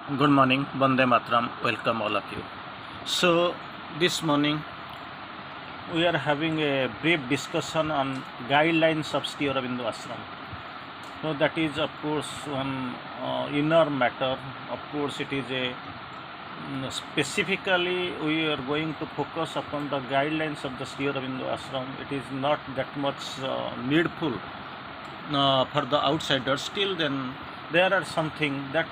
Good morning, Bande Matram. Welcome all of you. So, this morning we are having a brief discussion on guidelines of Sri Aurobindo Ashram. So, that is, of course, one inner matter. Of course, it is a specifically we are going to focus upon the guidelines of the Sri Aurobindo Ashram. It is not that much needful for the outsiders. Still, then there are something that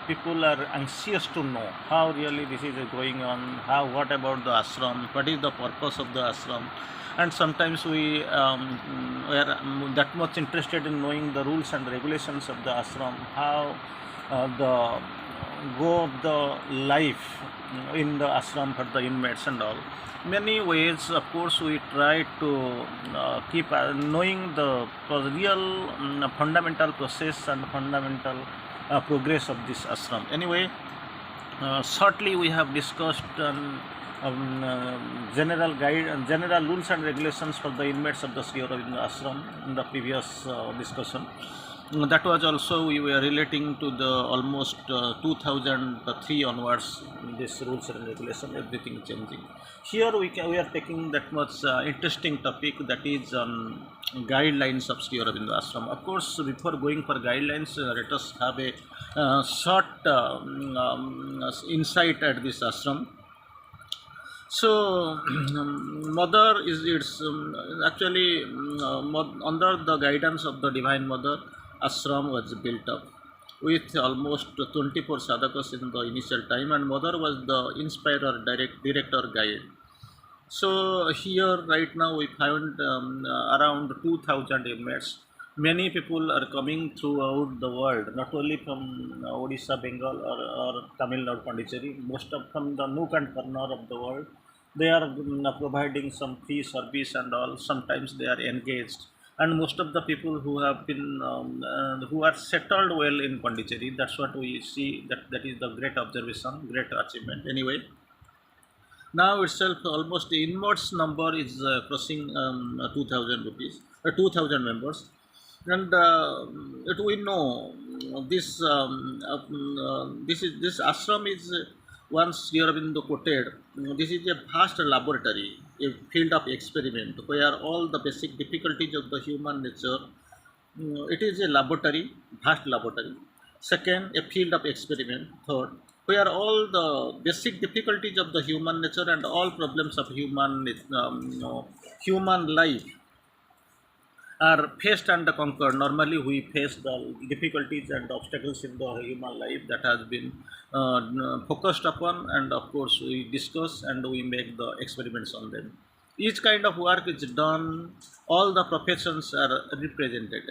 people are anxious to know how really this is going on, how, what about the ashram, what is the purpose of the ashram, and sometimes we are that much interested in knowing the rules and regulations of the ashram, how the go of the life in the ashram for the inmates and all. Many ways, of course, we try to keep knowing the real fundamental process and fundamental progress of this ashram. Anyway, shortly we have discussed general guide, general rules and regulations for the inmates of the Sri Aurobindo Ashram in the previous discussion. That was also we were relating to the almost 2003 onwards. This rules and regulation, everything changing. Here we are taking that much interesting topic, that is guidelines of Sri Aurobindo Ashram. Of course, before going for guidelines, let us have a short insight at this ashram. So, Mother is its actually under the guidance of the Divine Mother, ashram was built up with almost 24 sadhakas in the initial time, and Mother was the inspirer, director, guide. So here right now we found around 2000 inmates. Many people are coming throughout the world, not only from Odisha, Bengal, or Tamil Nadu, Pondicherry. Most of from the nook and corner of the world. They are providing some free service and all. Sometimes they are engaged, and most of the people who have been who are settled well in Pondicherry. That's what we see. That is the great observation, great achievement. Anyway, now itself almost the inmates number is crossing 2000 rupees, 2000 members, and it we know this ashram is once Sri Aurobindo quoted, this is a vast laboratory, a field of experiment where all the basic difficulties of the human nature, it is a laboratory, vast laboratory. Second, a field of experiment. Third, where all the basic difficulties of the human nature and all problems of human life are faced and conquered. Normally, we face the difficulties and obstacles in the human life that has been focused upon, and of course, we discuss and we make the experiments on them. Each kind of work is done, all the professions are represented.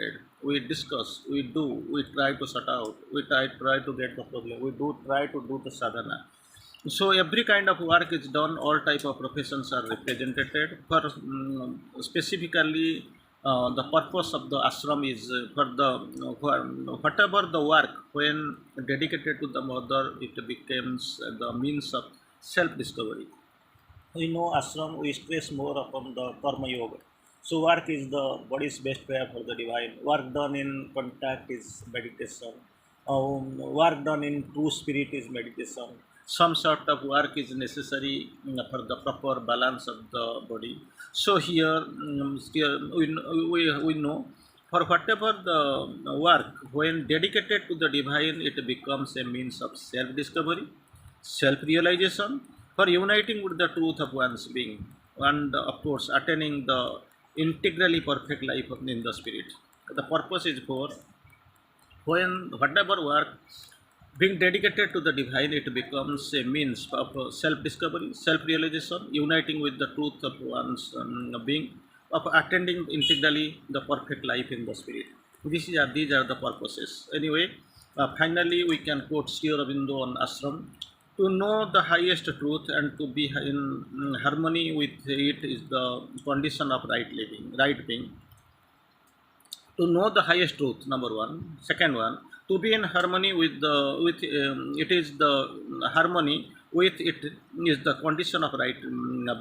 We discuss, we do, we try to sort out, we try to get the problem, we do try to do the sadhana. So every kind of work is done, all type of professions are represented. For specifically the purpose of the ashram is for the whatever the work when dedicated to the mother, it becomes the means of self discovery. We know ashram, we stress more upon the karma yoga. So work is the body's best prayer for the divine. Work done in contact is meditation. Work done in true spirit is meditation. Some sort of work is necessary for the proper balance of the body. So here, we know for whatever the work, when dedicated to the divine, it becomes a means of self-discovery, self-realization, for uniting with the truth of one's being, and of course attaining the integrally perfect life in the spirit. The purpose is for when whatever work being dedicated to the divine, it becomes a means of self-discovery, self-realization, uniting with the truth of one's being, of attending integrally the perfect life in the spirit. These are the purposes. Anyway, finally we can quote Sri Aurobindo on ashram. To know the highest truth and to be in harmony with it is the condition of right living, right being. To know the highest truth, number one. Second one, to be in harmony with it is the harmony with it is the condition of right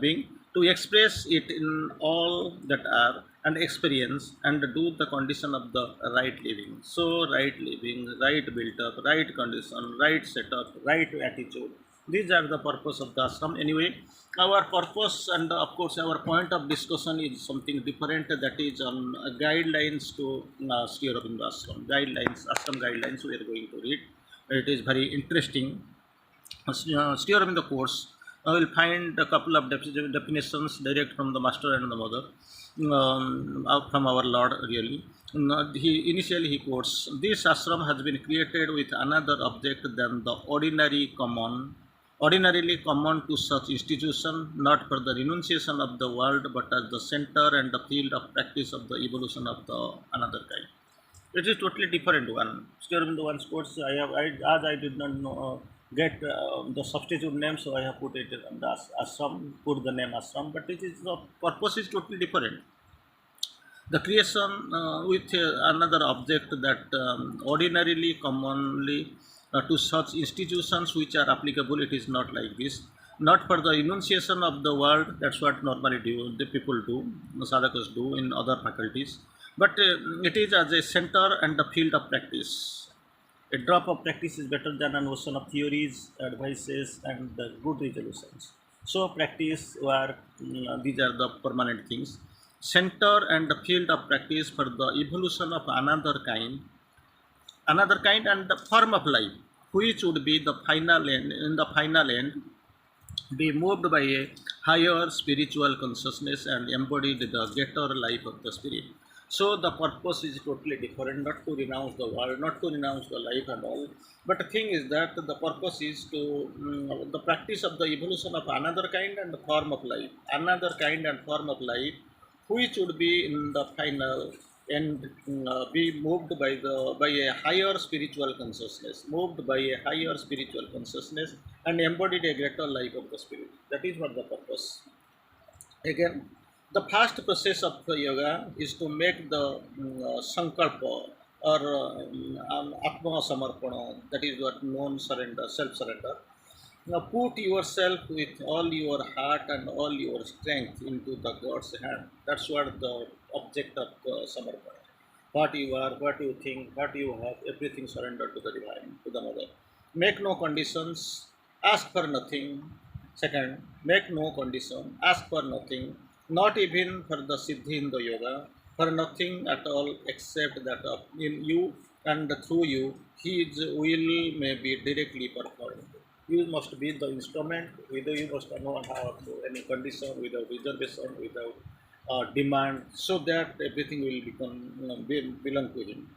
being. To express it in all that are, and experience and do the condition of the right living. So, right living, right built up, right condition, right setup, right attitude. These are the purpose of the ashram. Anyway, our purpose and of course our point of discussion is something different, that is on guidelines to Sri Aurobindo ashram. Guidelines, ashram guidelines we are going to read. It is very interesting. Sri Aurobindo course, I will find a couple of definitions direct from the master and the mother, from our Lord really. He initially he quotes, this ashram has been created with another object than the ordinarily common to such institution, not for the renunciation of the world, but as the center and the field of practice of the evolution of the another kind. It is totally different one. Still in the one sports, as I did not know, get the substitute name, so I have put it on the Ashram, put the name Ashram, but it is the purpose is totally different. The creation with another object that ordinarily, commonly to such institutions which are applicable, it is not like this. Not for the enunciation of the word, that's what normally do, the people do, the sadhakas do in other faculties. But it is as a center and the field of practice. A drop of practice is better than an ocean of theories, advices, and the good resolutions. So, practice, work, these are the permanent things. Center and the field of practice for the evolution of another kind and the form of life, which would be the final end, in the final end, be moved by a higher spiritual consciousness and embodied the greater life of the spirit. So the purpose is totally different, not to renounce the world, not to renounce the life and all. But the thing is that the purpose is to the practice of the evolution of another kind and form of life, another kind and form of life, which would be in the final and be moved by a higher spiritual consciousness, moved by a higher spiritual consciousness and embodied a greater life of the spirit. That is what the purpose. Again, the first process of yoga is to make the sankalpa or atma samarpana, that is what known surrender, self surrender. Now put yourself with all your heart and all your strength into the God's hand. That's what the object of samarpana. What you are, what you think, what you have, everything surrendered to the divine, to the mother. Make no conditions, ask for nothing. Second, make no condition, ask for nothing, not even for the siddhi in the yoga, for nothing at all except that in you and through you, His will may be directly performed. You must be the instrument, whether you must not have any condition, without reservation, without demand, so that everything will become belong to Him.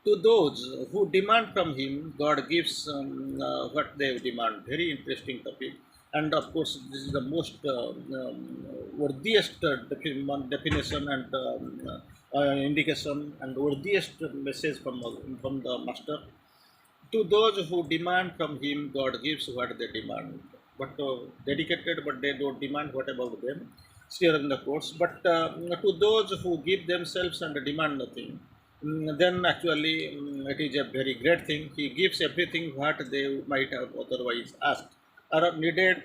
To those who demand from him, God gives what they demand. Very interesting topic. And of course, this is the most worthiest definition and indication and worthiest message from the Master. To those who demand from him, God gives what they demand. But dedicated, but they don't demand what about them. Still in the course. But to those who give themselves and demand nothing, then actually it is a very great thing. He gives everything what they might have otherwise asked or needed.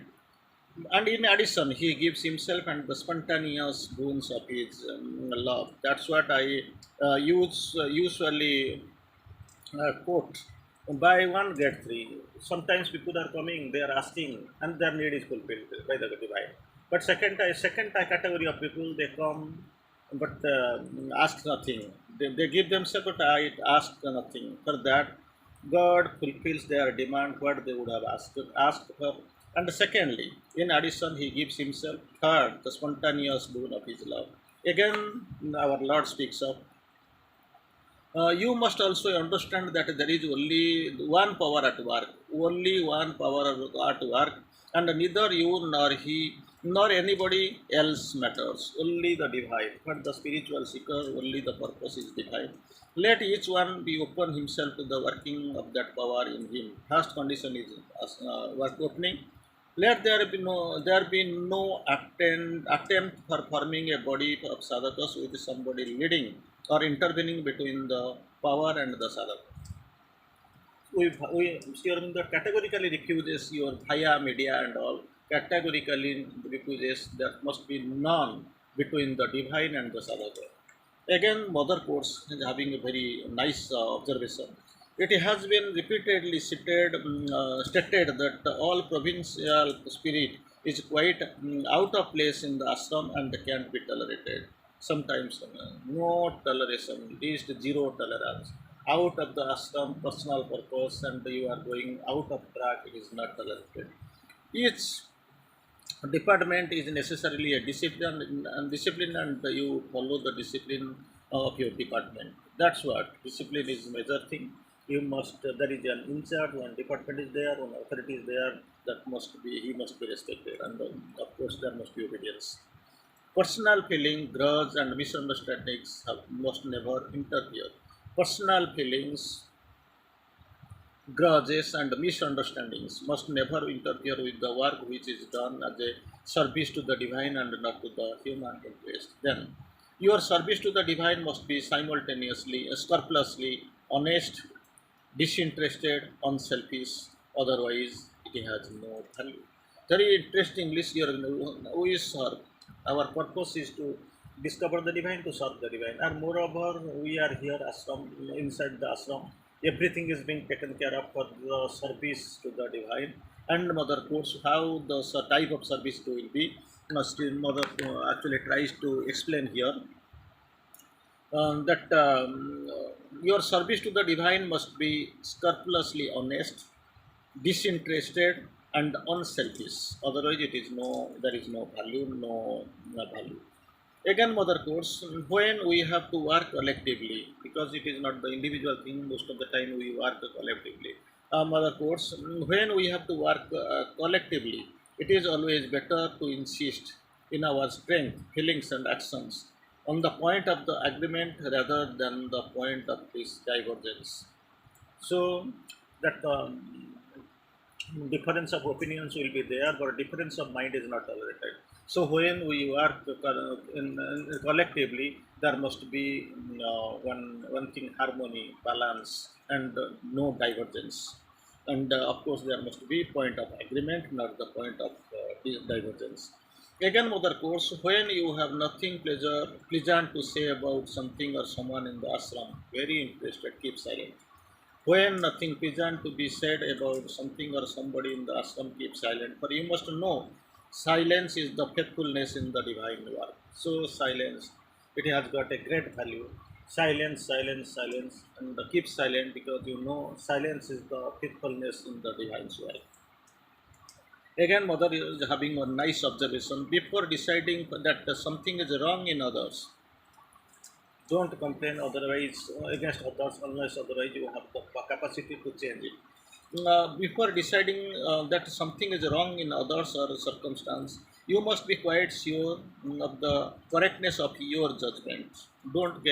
And in addition, he gives himself and the spontaneous boons of his love. That's what I usually quote, buy one get three. Sometimes people are coming, they are asking, and their need is fulfilled by the divine. But second category of people, they come but ask nothing. They give themselves, but I ask nothing. For that, God fulfills their demand what they would have asked for. And secondly, in addition, He gives Himself. Third, the spontaneous boon of His love. Again, our Lord speaks of, you must also understand that there is only one power at work, only one power at work, and neither you nor he nor anybody else matters, only the divine. But the spiritual seeker, only the purpose is divine. Let each one be open himself to the working of that power in him. First condition is work opening. Let there be no attempt for forming a body of sadhakas with somebody leading or intervening between the power and the sadhaka. Sri Aurobindo categorically refuses your via media and all. Categorically refuses, that must be none. between the divine and the sadhaka. Again, Mother Course is having a very nice observation. It has been repeatedly stated that all provincial spirit is quite out of place in the ashram and can't be tolerated. Sometimes no toleration, least zero tolerance. Out of the ashram, personal purpose, and you are going out of track, it is not tolerated. Each department is necessarily a discipline and you follow the discipline of your department. That's what discipline is major thing. You must there is an in charge, one department is there, one authority is there, that must be he must be respected, and of course there must be obedience. Personal feeling, grudge and misunderstandings must never interfere. Personal feelings, grudges and misunderstandings must never interfere with the work which is done as a service to the divine and not to the human interest. Then, your service to the divine must be simultaneously, scrupulously honest, disinterested, unselfish, otherwise, it has no value. Very interestingly, here we serve. Our purpose is to discover the divine, to serve the divine, and moreover, we are here ashram, inside the ashram. Everything is being taken care of for the service to the divine. And Mother Course, how the type of service will be, still Mother actually tries to explain here that your service to the divine must be scrupulously honest, disinterested, and unselfish. Otherwise, there is no value, no value. Again, Mother Course, when we have to work collectively, because it is not the individual thing, most of the time we work collectively. Mother Course, when we have to work collectively, it is always better to insist in our strength, feelings, and actions on the point of the agreement rather than the point of this divergence. So that difference of opinions will be there, but difference of mind is not tolerated. So when we work collectively, there must be one thing: harmony, balance, and no divergence. And of course, there must be point of agreement, not the point of divergence. Again, Mother Course, when you have nothing pleasant to say about something or someone in the ashram, very interested, keep silent. When nothing pleasant to be said about something or somebody in the ashram, keep silent. For you must know, silence is the faithfulness in the divine work. So silence, it has got a great value. Silence, silence, silence, and keep silent because you know silence is the faithfulness in the divine work. Again, Mother is having a nice observation. Before deciding that something is wrong in others, don't complain otherwise against others unless otherwise you have the capacity to change it. Before deciding that something is wrong in others or circumstance, you must be quite sure of the correctness of your judgment. Don't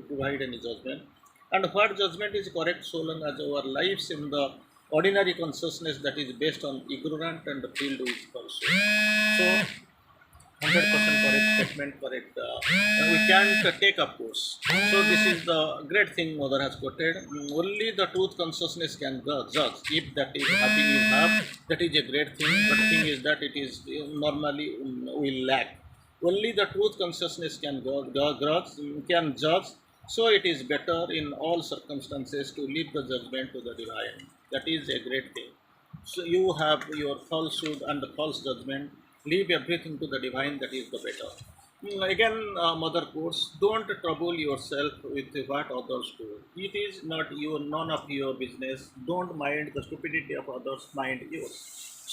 provide any judgment. And what judgment is correct so long as our lives in the ordinary consciousness that is based on ignorant and filled with falsehood. So 100% correct statement, correct. We can't take up course. So this is the great thing Mother has quoted. Only the truth consciousness can judge. If that is having you have, that is a great thing. But thing is that it is normally will lack. Only the truth consciousness can judge. So it is better in all circumstances to leave the judgment to the divine. That is a great thing. So you have your falsehood and the false judgment. Leave everything to the divine. That is the better. Again, Mother quotes: "Don't trouble yourself with what others do. It is not none of your business. Don't mind the stupidity of others. Mind yours."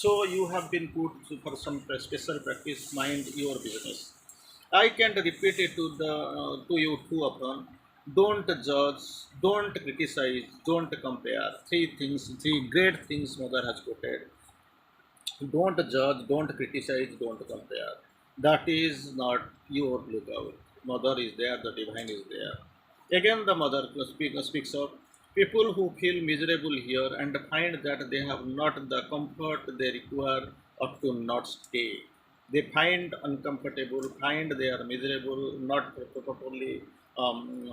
So you have been put for some special practice. Mind your business. I can't repeat it to you too often. Don't judge, don't criticize, don't compare. Three things, three great things Mother has quoted. Don't judge, don't criticize, don't compare. That is not your lookout. Mother is there, the divine is there. Again, the Mother speaks of people who feel miserable here and find that they have not the comfort they require ought to not stay. They find uncomfortable, find they are miserable, not properly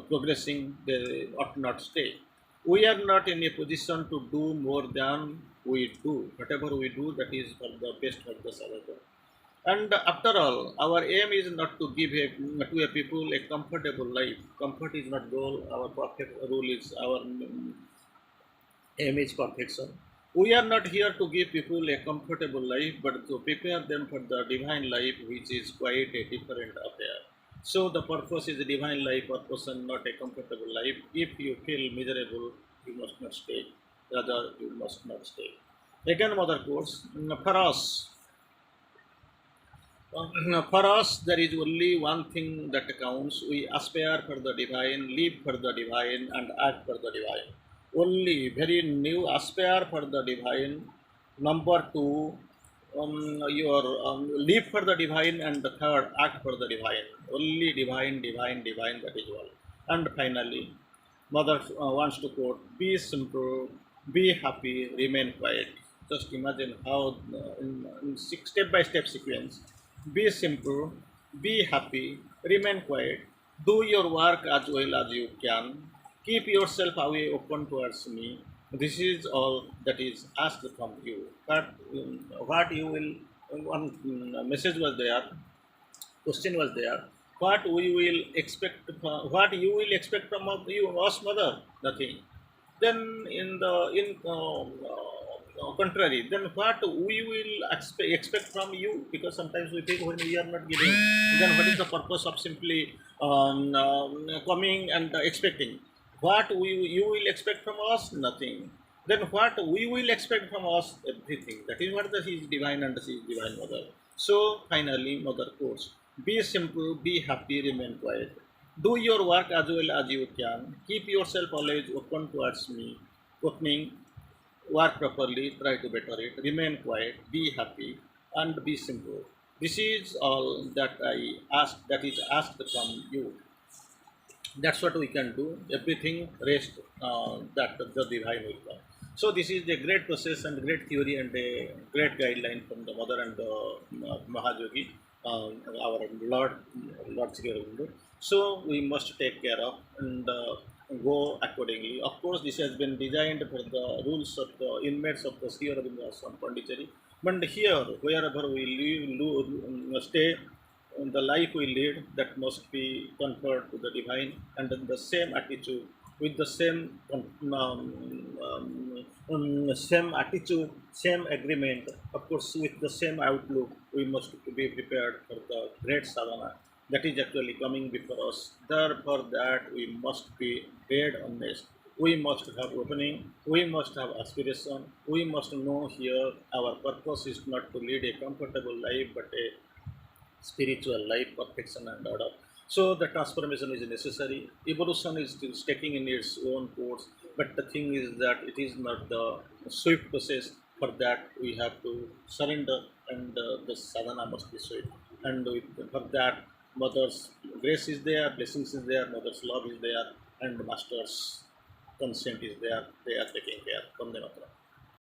progressing, they ought not stay. We are not in a position to do more than we do. Whatever we do, that is for the best of the sadhaka. And after all, our aim is not to give to a people a comfortable life. Comfort is not goal. Our perfect rule is our aim is perfection. We are not here to give people a comfortable life, but to prepare them for the divine life, which is quite a different affair. So the purpose is a divine life purpose and not a comfortable life. If you feel miserable, you must not stay. Rather, you must not stay. Again, mother quotes, for us, for us, there is only one thing that counts. We aspire for the divine, live for the divine, and act for the divine. Only very new aspire for the divine. Number two, your live for the divine, and the third, act for the divine. Only divine, divine, divine. That is all. And finally, Mother wants to quote: "Be simple, be happy, remain quiet." Just imagine how, in step-by-step sequence: be simple, be happy, remain quiet, do your work as well as you can, keep yourself away open towards me. This is all that is asked from you. But what you will, one message was there, question was there, what we will expect what you will expect from you, us mother? Nothing. Then in the in contrary, then what we will expect from you? Because sometimes we think when we are not giving, then what is the purpose of simply coming and expecting? What you will expect from us? Nothing. Then what we will expect from us? Everything. That is what the he is divine and she is divine mother. So finally, mother quotes: be simple, be happy, remain quiet, do your work as well as you can, keep yourself always open towards me, opening, work properly, try to better it, remain quiet, be happy, and be simple. This is all that I ask, that is asked from you. That's what we can do. Everything rest, that the divine will come. So this is a great process and great theory and a great guideline from the mother and the Mahajogi, our Lord Sri Aurobindo. So we must take care of and go accordingly. Of course, this has been designed for the rules of the inmates of the Sri Aurobindo Ashram Pondicherry. But here, wherever we live, stay, the life we lead, that must be conferred to the divine, and in the same attitude, with the same attitude, same agreement, of course with the same outlook, we must be prepared for the great sadhana that is actually coming before us. Therefore that we must be dead honest, we must have opening, we must have aspiration, we must know here our purpose is not to lead a comfortable life but a spiritual life, perfection and order. So the transformation is necessary. Evolution is still taking in its own course, but the thing is that it is not the swift process. For that, we have to surrender, and the sadhana must be swift. And for that, Mother's grace is there, blessings is there, Mother's love is there, and Master's consent is there. They are taking care. From the Matra.